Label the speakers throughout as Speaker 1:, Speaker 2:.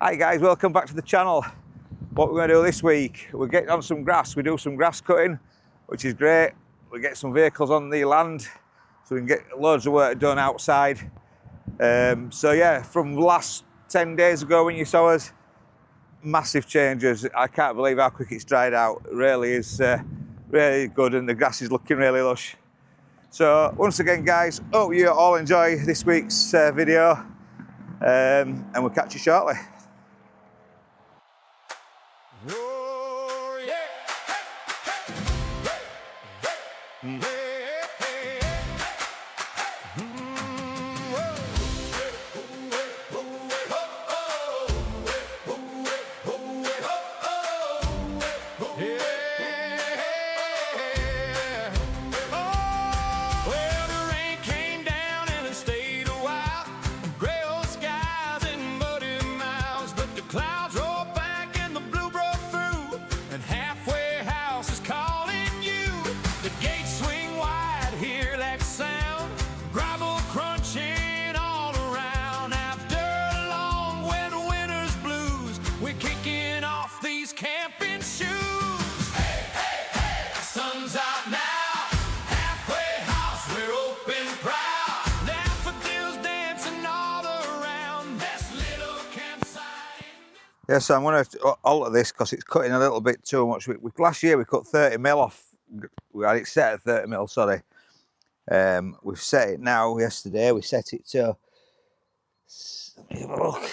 Speaker 1: Hi guys, welcome back to the channel. What we're going to do this week, we'll get on some grass. We do some grass cutting, which is great. We get some vehicles on the land, so we can get loads of work done outside. So yeah, from last 10 days ago when you saw us, massive changes. I can't believe how quick it's dried out. It really is really good, and the grass is looking really lush. So once again guys, hope you all enjoy this week's video, and we'll catch you shortly.
Speaker 2: Oh, yeah. Hey, hey, hey.
Speaker 1: Yeah, so I'm going to alter this because it's cutting a little bit too much. Last year we cut 30mm off. We had it set at 30mm, sorry. We've set it now, yesterday, we set it to, let me have a look, 1,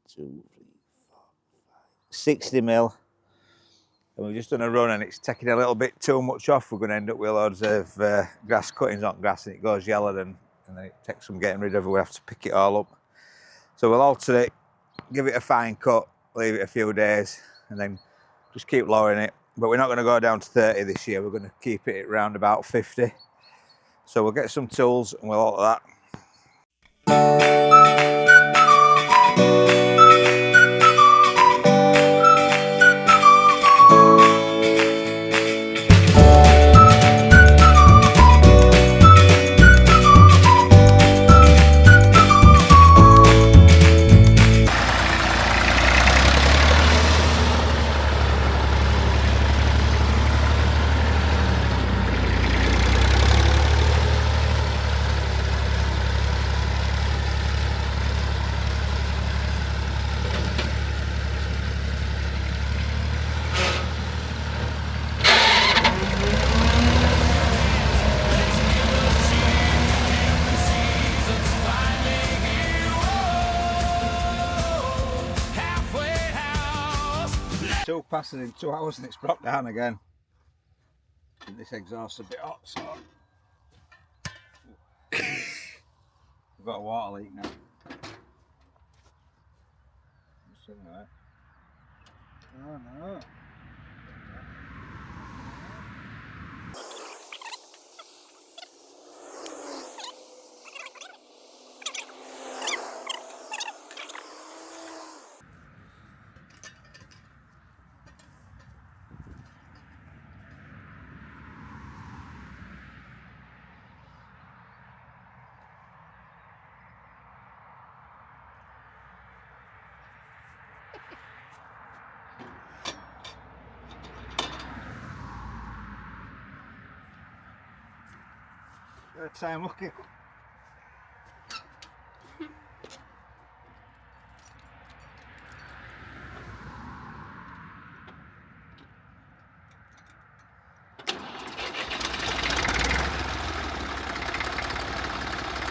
Speaker 1: 2, 3, 4, 5, 60mm. And we've just done a run and it's taking a little bit too much off. We're going to end up with loads of grass cuttings on grass, and it goes yellow, and then it takes some getting rid of. We have to pick it all up. So we'll alter it, give it a fine cut, leave it a few days, and then just keep lowering it. But we're not going to go down to 30 this year. We're going to keep it around about 50. So we'll get some tools and we'll alter that. Two passes in 2 hours and it's broke down again. And this exhaust's a bit hot, so we've got a water leak now. Oh no. Good time looking.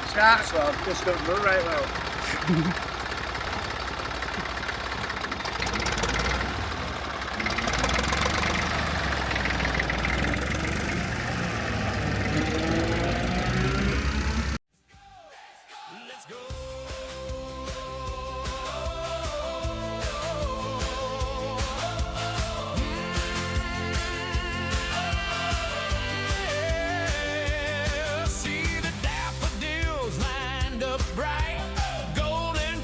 Speaker 3: Starts well, just don't run right well.
Speaker 2: See the daffodils lined up bright, golden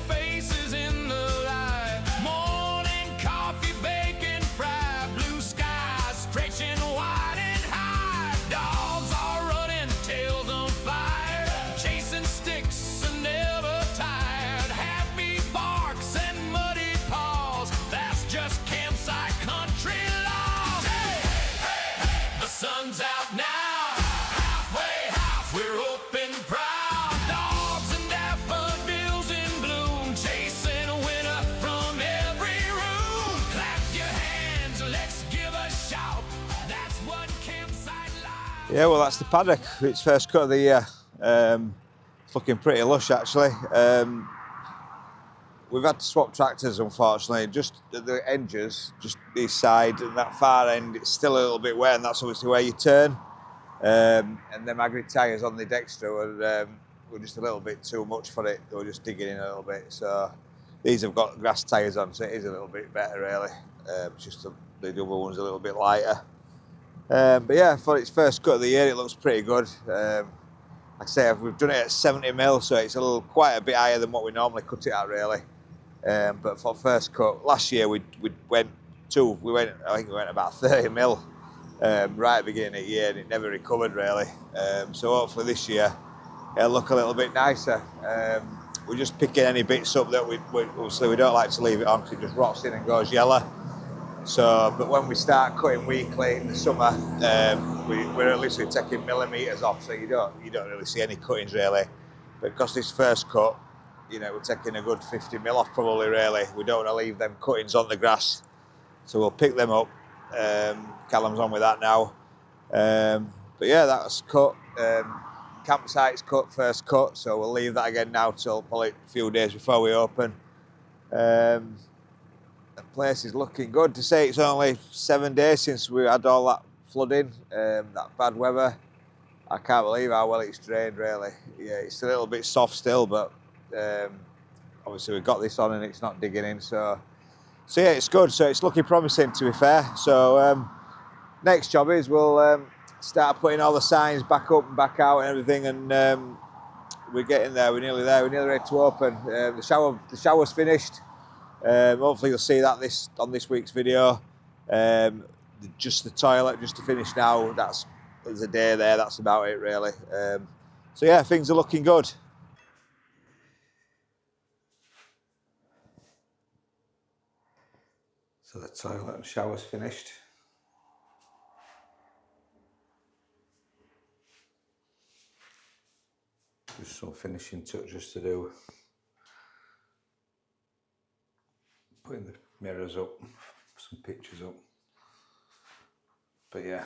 Speaker 1: Yeah, well, that's the Paddock. It's first cut of the year. It's looking pretty lush, actually. We've had to swap tractors, unfortunately. Just the edges, just this side and that far end, it's still a little bit wet, and that's obviously where you turn. And them agri tyres on the Dexter were just a little bit too much for it. They were just digging in a little bit. So these have got grass tyres on, so it is a little bit better, really. It's just the other one's a little bit lighter. But yeah, for its first cut of the year, it looks pretty good. Like I say, we've done it at 70 mil, so it's quite a bit higher than what we normally cut it at, really. But for first cut, last year I think we went about 30 mil right at the beginning of the year, and it never recovered really. So hopefully this year it'll look a little bit nicer. We're just picking any bits up that we obviously we don't like to leave it on because it just rots in and goes yellow. So, but when we start cutting weekly in the summer, we're literally taking millimetres off, so you don't really see any cuttings really. But because this first cut, we're taking a good 50 mil off probably really. We don't want to leave them cuttings on the grass, so we'll pick them up. Callum's on with that now. But yeah, that's cut. Campsite's cut, first cut, so we'll leave that again now till probably a few days before we open. The place is looking good. To say it's only 7 days since we had all that flooding, that bad weather, I can't believe how well it's drained really. Yeah, it's a little bit soft still, but obviously we've got this on and it's not digging in, so yeah, it's good. So it's looking promising, to be fair. So next job is we'll start putting all the signs back up and back out and everything, and we're getting there. We're nearly there. We're nearly ready to open. The shower's finished. Hopefully you'll see that on this week's video. Just the toilet, just to finish now. There's a day there. That's about it, really. So yeah, things are looking good. So the toilet and shower's finished. Just some finishing touches to do. Putting the mirrors up, some pictures up. But yeah.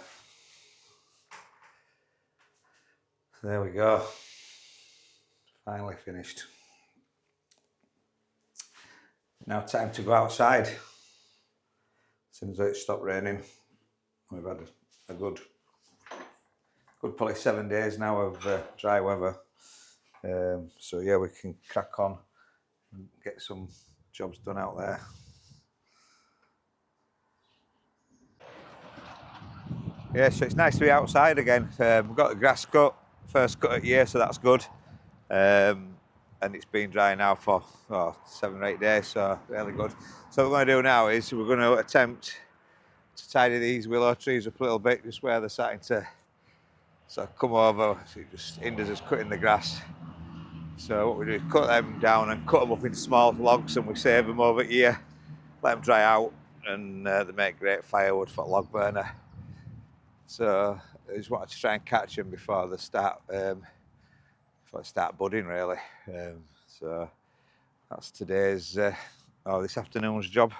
Speaker 1: So there we go. Finally finished. Now time to go outside. As soon as it stopped raining, we've had a good probably 7 days now of dry weather. So yeah, we can crack on and get some jobs done out there. Yeah, so it's nice to be outside again. We've got the grass cut, first cut of the year, so that's good. And it's been dry now for 7 or 8 days, so really good. So what we're going to do now is we're going to attempt to tidy these willow trees up a little bit, just where they're starting to sort of come over, so it just hinders us cutting the grass. So what we do is cut them down and cut them up into small logs, and we save them over here, let them dry out, and they make great firewood for a log burner. So I just wanted to try and catch them before they start budding really. So that's today's this afternoon's job.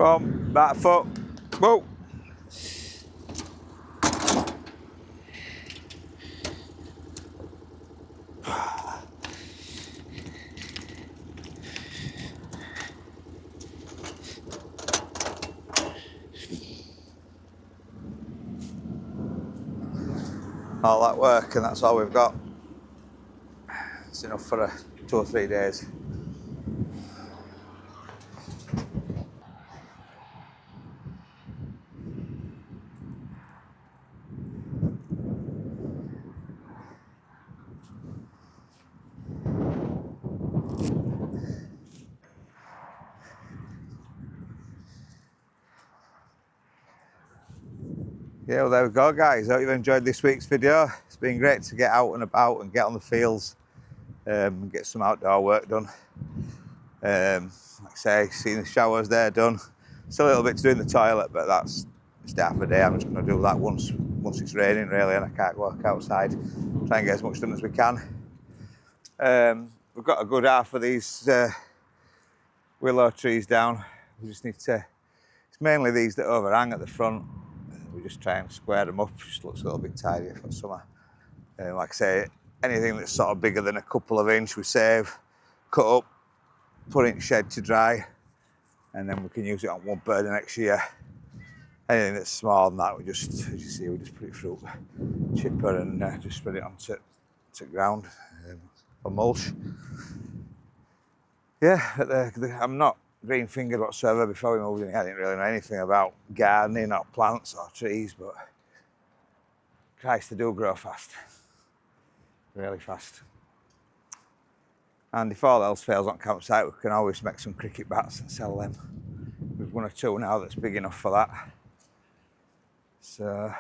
Speaker 1: on, back foot. Whoa. All that work, and that's all we've got. It's enough for 2 or 3 days. Yeah, well, there we go, guys. I hope you've enjoyed this week's video. It's been great to get out and about and get on the fields and get some outdoor work done. Like I say, seeing the showers there done. Still a little bit to do in the toilet, but that's just half a day. I'm just going to do that once it's raining, really, and I can't walk outside. Try and get as much done as we can. We've got a good half of these willow trees down. We just need to, it's mainly these that overhang at the front. We just try and square them up, just looks a little bit tidier for summer. Like I say, anything that's sort of bigger than a couple of inch we save, cut up, put it in shed to dry, and then we can use it on one bird the next year. Anything that's smaller than that, we just, as you see, we just put it through chipper and just spread it onto ground for mulch. Yeah, but I'm not green fingered whatsoever. Before we moved in, I didn't really know anything about gardening or plants or trees, but Christ, they do grow fast, really fast. And if all else fails on campsite, we can always make some cricket bats and sell them. We've 1 or 2 now that's big enough for that. So I'm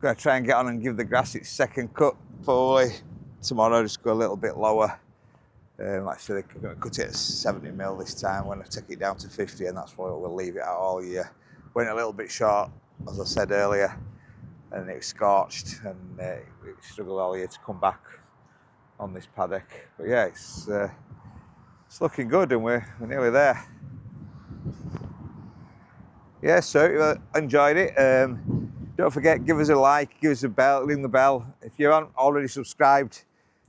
Speaker 1: going to try and get on and give the grass its second cut probably tomorrow, just go a little bit lower. Like I said, I'm going to cut it at 70mm this time when I take it down to 50, and that's what we'll leave it at all year. Went a little bit short, as I said earlier, and it was scorched, and it struggled all year to come back on this paddock. But yeah, it's looking good, and we're nearly there. Yeah, so if you enjoyed it, don't forget, give us a like, give us a bell, ring the bell. If you haven't already subscribed,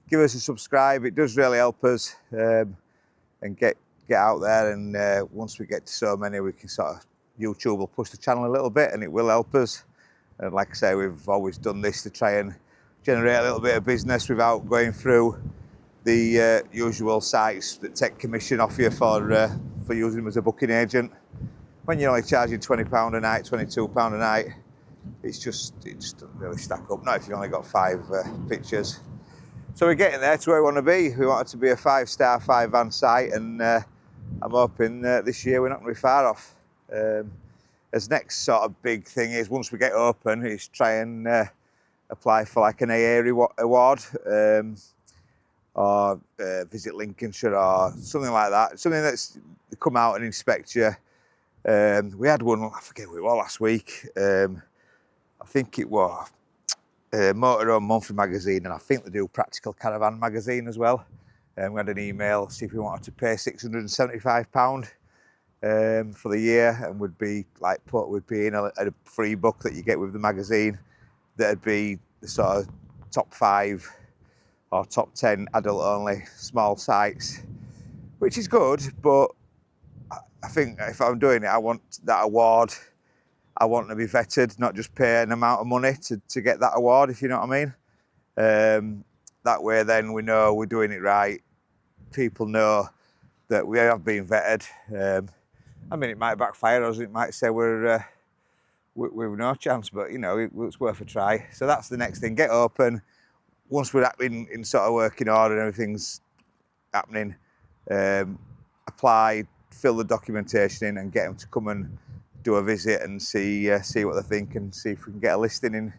Speaker 1: give us a subscribe. It does really help us and get out there. And once we get to so many, we can sort of, YouTube will push the channel a little bit, and it will help us. And like I say, we've always done this to try and generate a little bit of business without going through the usual sites that take commission off you for using them as a booking agent. When you're only charging £20 a night, £22 a night, it just doesn't really stack up. Not if you've only got 5 pictures. So we're getting there to where we want to be. We want it to be a 5-star, 5-van site, and I'm hoping this year we're not going to be far off. As next sort of big thing is, once we get open, is try and apply for like an AA award, or visit Lincolnshire or something like that. Something that's come out and inspect you. We had one, I forget what it was last week. I think it was Motorhome Monthly magazine, and I think they do Practical Caravan magazine as well. We had an email, see if we wanted to pay £675 for the year, and would be in a free book that you get with the magazine. That'd be the sort of top 5 or top 10 adult only small sites, which is good, but I think if I'm doing it, I want that award. I want to be vetted, not just pay an amount of money to get that award, if you know what I mean. That way then we know we're doing it right. People know that we have been vetted. I mean, it might backfire us, it might say we've no chance, but you know, it's worth a try. So that's the next thing, get open. Once we're in sort of working order and everything's happening, apply, fill the documentation in and get them to come and do a visit and see what they think, and see if we can get a listing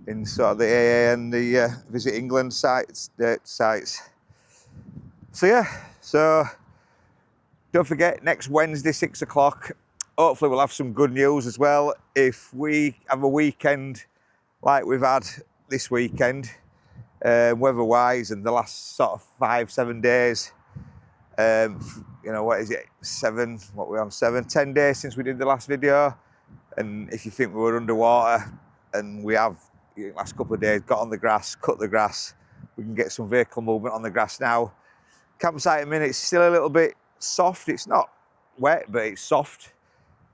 Speaker 1: in sort of the AA and the Visit England sites. So yeah, so don't forget, next Wednesday 6 o'clock, hopefully we'll have some good news as well. If we have a weekend like we've had this weekend, weather-wise, and the last sort of 5-7 days, you know, what is it, 10 days since we did the last video. And if you think we were underwater, and we have, last couple of days, got on the grass, cut the grass, we can get some vehicle movement on the grass now. Campsite at the minute, it's still a little bit soft. It's not wet, but it's soft.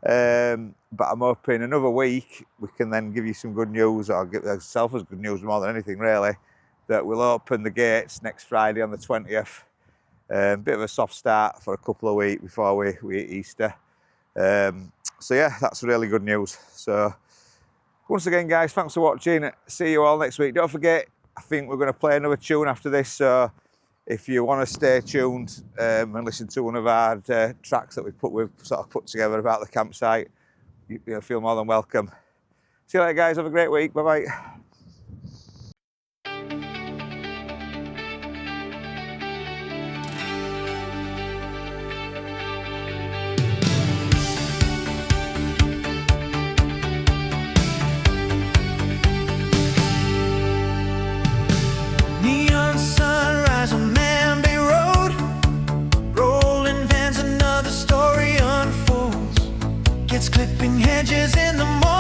Speaker 1: But I'm hoping another week we can then give you some good news, or give ourselves as good news more than anything really, that we'll open the gates next Friday on the 20th. Bit of a soft start for a couple of weeks before we eat Easter. So yeah, that's really good news. So once again, guys, thanks for watching. See you all next week. Don't forget, I think we're going to play another tune after this. So if you want to stay tuned and listen to one of our tracks that we've sort of put together about the campsite, you feel more than welcome. See you later, guys. Have a great week. Bye bye.
Speaker 2: Neon sunrise on Manby Road, rolling vans, another story unfolds. Gets clipping hedges in the morning.